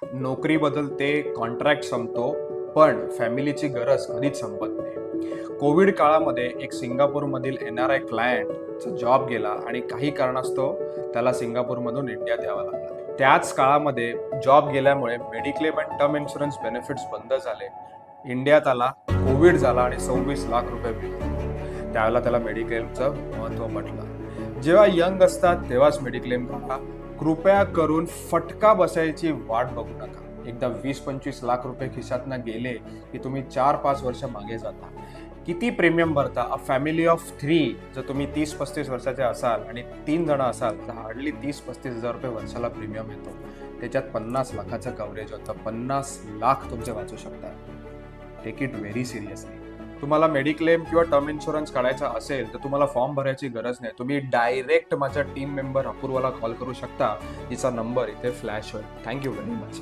नोकरी बदलते, कॉन्ट्रॅक्ट संपतो, पण फॅमिलीची गरज कधीच संपत नाही. कोविड काळामध्ये एक सिंगापूरमधील NRI क्लायंटचा जॉब गेला आणि काही कारणास्तव त्याला सिंगापूरमधून इंडियात यावं लागलं. त्याच काळामध्ये जॉब गेल्यामुळे मेडिक्लेम आणि टर्म इन्शुरन्स बेनिफिट्स बंद झाले. इंडियात आला, कोविड झाला आणि 26 लाख रुपये बिल. त्यावेळेला त्याला मेडिक्लेमचं महत्त्व पटलं. जेव्हा यंग असतात तेव्हाच मेडिक्लेम करा. कृपया करून फटका बसायची वाट बघू नका. एकदा 20-25 लाख रुपये खिशातनं गेले की तुम्ही 4-5 वर्ष मागे जाता. किती प्रीमियम भरता? अ फॅमिली ऑफ 3 जर तुम्ही 30-35 वर्षाचे असाल आणि 3 जण असाल तर हार्डली 30-35 हजार रुपये वर्षाला प्रीमियम येतो. त्याच्यात 50 लाखाचं कव्हरेज होतं. 50 लाख तुमचे वाचू शकतात. Take it very seriously. तुम्हाला मेडिक्लेम किंवा टर्म इन्शुरन्स काढायचा असेल तर तुम्हाला फॉर्म भरायची गरज नाही. तुम्ही डायरेक्ट माझ्या टीम मेंबर अपूर्वाला कॉल करू शकता, जिचा नंबर इथे फ्लॅश होईल. Thank you very much.